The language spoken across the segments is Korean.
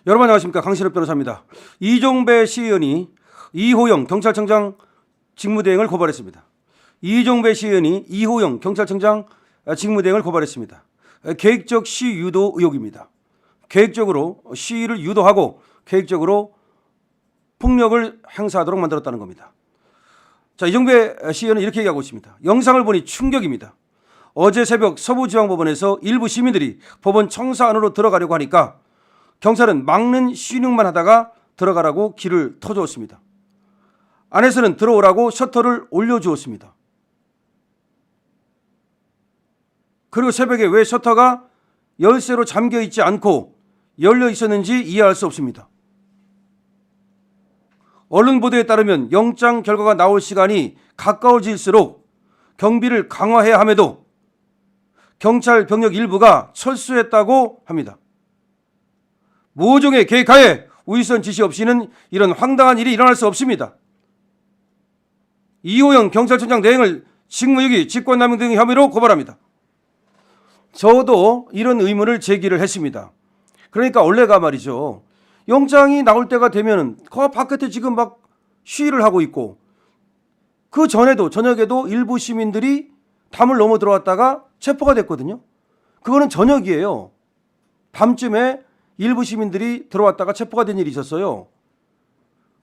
여러분 안녕하십니까, 강신업 변호사입니다. 이종배 시의원이 이호영 경찰청장 직무대행을 고발했습니다. 이종배 시의원이 이호영 경찰청장 직무대행을 고발했습니다. 계획적 시유도 의혹입니다. 계획적으로 시위를 유도하고 계획적으로 폭력을 행사하도록 만들었다는 겁니다. 자, 이종배 시의원은 이렇게 얘기하고 있습니다. 영상을 보니 충격입니다. 어제 새벽 서부지방법원에서 일부 시민들이 법원 청사 안으로 들어가려고 하니까 경찰은 막는 신용만 하다가 들어가라고 길을 터주었습니다. 안에서는 들어오라고 셔터를 올려주었습니다. 그리고 새벽에 왜 셔터가 열쇠로 잠겨 있지 않고 열려 있었는지 이해할 수 없습니다. 언론 보도에 따르면 영장 결과가 나올 시간이 가까워질수록 경비를 강화해야 함에도 경찰 병력 일부가 철수했다고 합니다. 모종의 계획하에 우유선 지시 없이는 이런 황당한 일이 일어날 수 없습니다. 이호영 경찰청장 대행을 직무유기, 직권남용 등 혐의로 고발합니다. 저도 이런 의문을 제기를 했습니다. 그러니까 원래가 말이죠, 영장이 나올 때가 되면은 그 바깥에 지금 막 시위를 하고 있고, 그 전에도 저녁에도 일부 시민들이 담을 넘어 들어왔다가 체포가 됐거든요. 그거는 저녁이에요. 밤쯤에 일부 시민들이 들어왔다가 체포가 된 일이 있었어요.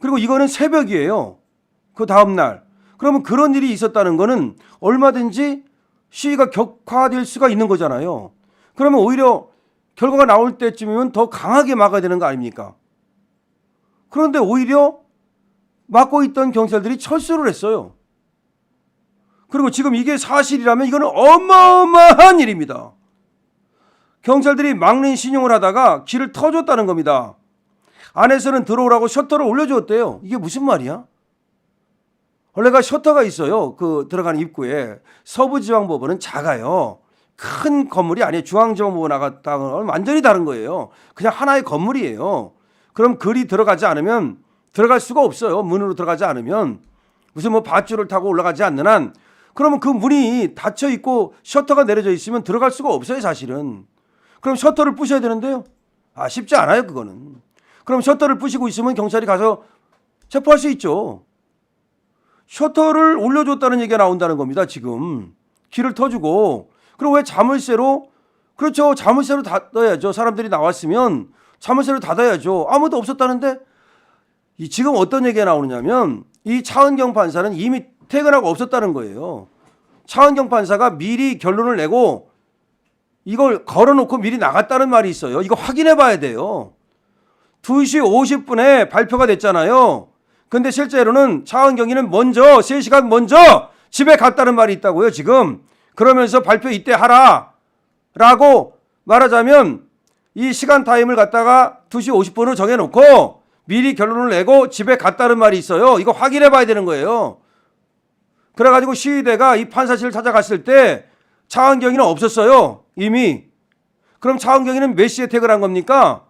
그리고 이거는 새벽이에요. 그 다음 날. 그러면 그런 일이 있었다는 거는 얼마든지 시위가 격화될 수가 있는 거잖아요. 그러면 오히려 결과가 나올 때쯤이면 더 강하게 막아야 되는 거 아닙니까? 그런데 오히려 막고 있던 경찰들이 철수를 했어요. 그리고 지금 이게 사실이라면 이거는 어마어마한 일입니다. 경찰들이 막는 신용을 하다가 길을 터줬다는 겁니다. 안에서는 들어오라고 셔터를 올려주었대요. 이게 무슨 말이야? 원래가 셔터가 있어요. 그 들어가는 입구에. 서부지방법원은 작아요. 큰 건물이 아니에요. 중앙지방법원 나갔다는 완전히 다른 거예요. 그냥 하나의 건물이에요. 그럼 글이 들어가지 않으면 들어갈 수가 없어요. 문으로 들어가지 않으면. 무슨 뭐 밧줄을 타고 올라가지 않는 한. 그러면 그 문이 닫혀 있고 셔터가 내려져 있으면 들어갈 수가 없어요, 사실은. 그럼 셔터를 부셔야 되는데요. 쉽지 않아요, 그거는. 그럼 셔터를 부시고 있으면 경찰이 가서 체포할 수 있죠. 셔터를 올려줬다는 얘기가 나온다는 겁니다, 지금. 길을 터주고. 그리고 왜 자물쇠로, 그렇죠, 자물쇠로 닫아야죠. 사람들이 나왔으면 자물쇠로 닫아야죠. 아무도 없었다는데 지금 어떤 얘기가 나오느냐면 이 차은경 판사는 이미 퇴근하고 없었다는 거예요. 차은경 판사가 미리 결론을 내고 이걸 걸어놓고 미리 나갔다는 말이 있어요. 이거 확인해 봐야 돼요. 2시 50분에 발표가 됐잖아요. 근데 실제로는 차은경이는 먼저 3시간 먼저 집에 갔다는 말이 있다고요, 지금. 그러면서 발표 이때 하라 라고 말하자면 이 시간 타임을 갖다가 2시 50분으로 정해놓고 미리 결론을 내고 집에 갔다는 말이 있어요. 이거 확인해 봐야 되는 거예요. 그래가지고 시위대가 이 판사실을 찾아갔을 때 차은경이는 없었어요, 이미. 그럼 차은경이는 몇 시에 퇴근한 겁니까?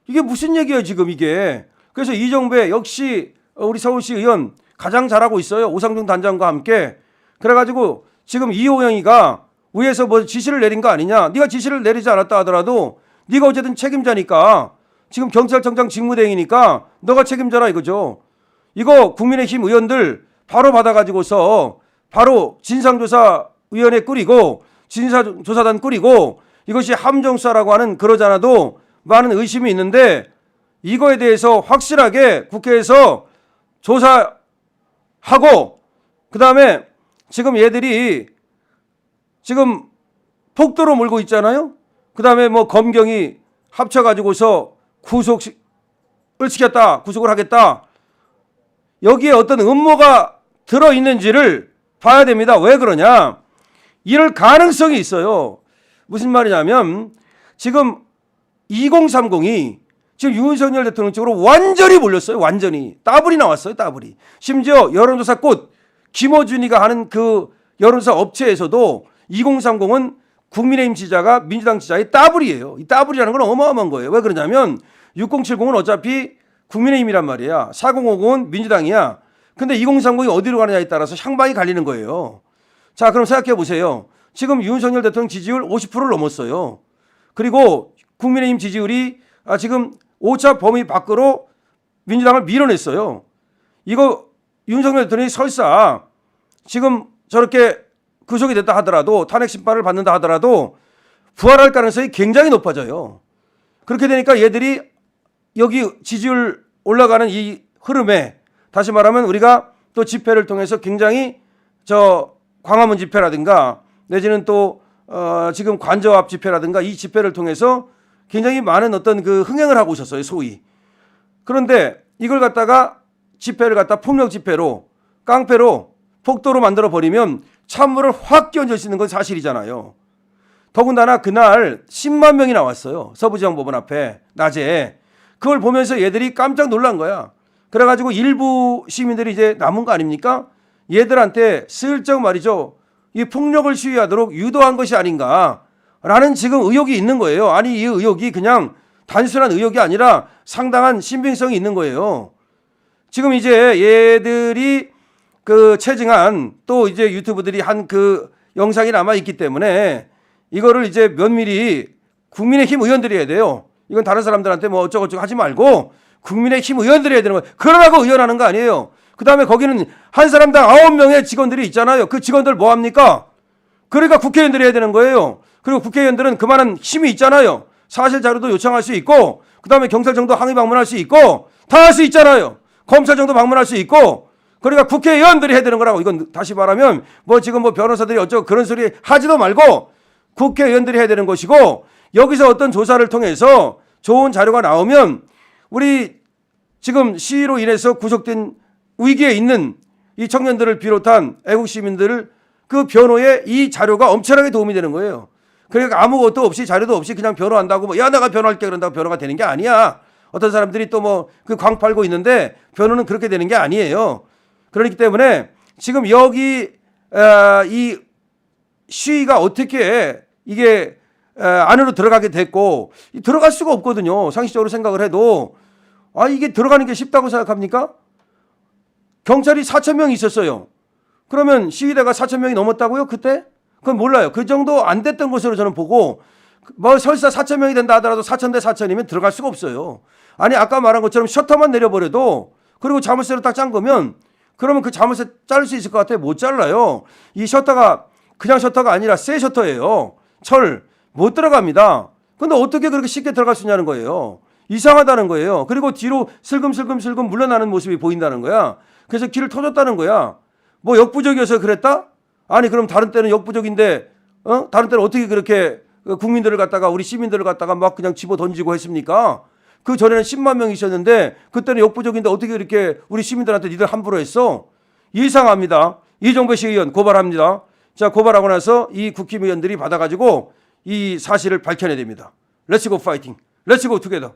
이게 무슨 얘기예요, 지금 이게. 그래서 이종배 역시 우리 서울시 의원 가장 잘하고 있어요. 오상중 단장과 함께. 그래가지고 지금 이호영이가 위에서 뭐 지시를 내린 거 아니냐. 네가 지시를 내리지 않았다 하더라도 네가 어쨌든 책임자니까, 지금 경찰청장 직무대행이니까 너가 책임져라 이거죠. 이거 국민의힘 의원들 바로 받아가지고서 바로 진상조사위원회 꾸리고 진상조사단 꾸리고 이것이 함정수사라고 하는, 그러지 않아도 많은 의심이 있는데 이거에 대해서 확실하게 국회에서 조사하고, 그 다음에 지금 얘들이 지금 폭도로 몰고 있잖아요. 그 다음에 뭐 검경이 합쳐가지고서 구속을 시켰다, 구속을 하겠다. 여기에 어떤 음모가 들어있는지를 봐야 됩니다. 왜 그러냐? 이럴 가능성이 있어요. 무슨 말이냐면 지금 2030이 지금 윤석열 대통령 쪽으로 완전히 몰렸어요. 완전히. 따블이 나왔어요. 따블이. 심지어 여론조사 꽃 김어준이가 하는 그 여론조사 업체에서도 2030은 국민의힘 지지자가 민주당 지지자의 따블이에요. 이 따블이라는 건 어마어마한 거예요. 왜 그러냐면 6070은 어차피 국민의힘이란 말이야. 4050은 민주당이야. 근데 2030이 어디로 가느냐에 따라서 향방이 갈리는 거예요. 자, 그럼 생각해 보세요. 지금 윤석열 대통령 지지율 50%를 넘었어요. 그리고 국민의힘 지지율이 지금 오차 범위 밖으로 민주당을 밀어냈어요. 이거 윤석열 대통령이 설사 지금 저렇게 구속이 됐다 하더라도 탄핵 심판을 받는다 하더라도 부활할 가능성이 굉장히 높아져요. 그렇게 되니까 얘들이 여기 지지율 올라가는 이 흐름에 다시 말하면 우리가 또 집회를 통해서 굉장히 광화문 집회라든가 내지는 또 지금 관저 앞 집회라든가 이 집회를 통해서 굉장히 많은 어떤 그 흥행을 하고 오셨어요, 소위. 그런데 이걸 갖다가 집회를 갖다 폭력 집회로 깡패로 폭도로 만들어 버리면 찬물을 확 끼얹을 수 있는 건 사실이잖아요. 더군다나 그날 10만 명이 나왔어요. 서부지방법원 앞에 낮에. 그걸 보면서 얘들이 깜짝 놀란 거야. 그래가지고 일부 시민들이 이제 남은 거 아닙니까? 얘들한테 슬쩍 말이죠. 이 폭력을 시위하도록 유도한 것이 아닌가라는 지금 의혹이 있는 거예요. 아니 이 의혹이 그냥 단순한 의혹이 아니라 상당한 신빙성이 있는 거예요. 지금 이제 얘들이 그 체증한 또 이제 유튜브들이 한 그 영상이 남아 있기 때문에 이거를 이제 면밀히 국민의힘 의원들이 해야 돼요. 이건 다른 사람들한테 뭐 어쩌고저쩌고 하지 말고 국민의힘 의원들이 해야 되는 거예요. 그러라고 의원하는 거 아니에요. 그 다음에 거기는 한 사람당 9명의 직원들이 있잖아요. 그 직원들 뭐 합니까? 그러니까 국회의원들이 해야 되는 거예요. 그리고 국회의원들은 그만한 힘이 있잖아요. 사실 자료도 요청할 수 있고 그 다음에 경찰청도 항의 방문할 수 있고 다 할 수 있잖아요. 검찰청도 방문할 수 있고 그러니까 국회의원들이 해야 되는 거라고. 이건 다시 말하면 뭐 지금 뭐 변호사들이 어쩌고 그런 소리 하지도 말고 국회의원들이 해야 되는 것이고 여기서 어떤 조사를 통해서 좋은 자료가 나오면 우리 지금 시위로 인해서 구속된 위기에 있는 이 청년들을 비롯한 애국 시민들을 그 변호에 이 자료가 엄청나게 도움이 되는 거예요. 그러니까 아무것도 없이 자료도 없이 그냥 변호한다고 뭐 야 내가 변호할게 그런다고 변호가 되는 게 아니야. 어떤 사람들이 또 뭐 그 광 팔고 있는데 변호는 그렇게 되는 게 아니에요. 그렇기 때문에 지금 여기 이 시위가 어떻게 이게 안으로 들어가게 됐고 들어갈 수가 없거든요. 상식적으로 생각을 해도 이게 들어가는 게 쉽다고 생각합니까? 경찰이 4,000명이 있었어요. 그러면 시위대가 4,000명이 넘었다고요? 그때? 그건 몰라요. 그 정도 안 됐던 것으로 저는 보고 뭐 설사 4,000명이 된다 하더라도 4,000대 4,000이면 들어갈 수가 없어요. 아니 아까 말한 것처럼 셔터만 내려버려도 그리고 자물쇠로 딱 짠 거면 그러면 그 자물쇠 자를 수 있을 것 같아요. 못 잘라요. 이 셔터가 그냥 셔터가 아니라 새 셔터예요. 철 못 들어갑니다. 근데 어떻게 그렇게 쉽게 들어갈 수 있냐는 거예요. 이상하다는 거예요. 그리고 뒤로 슬금슬금 물러나는 모습이 보인다는 거야. 그래서 길을 터줬다는 거야. 뭐 역부족이어서 그랬다? 아니 그럼 다른 때는 역부족인데 다른 때는 어떻게 그렇게 국민들을 갖다가 우리 시민들을 갖다가 막 그냥 집어 던지고 했습니까? 그 전에는 10만 명이 있었는데 그때는 역부족인데 어떻게 이렇게 우리 시민들한테 니들 함부로 했어? 이상합니다. 이종배 시의원 고발합니다. 자 고발하고 나서 이 국힘의원들이 받아가지고 이 사실을 밝혀내야 됩니다. 렛츠고 파이팅. 렛츠고 투게더.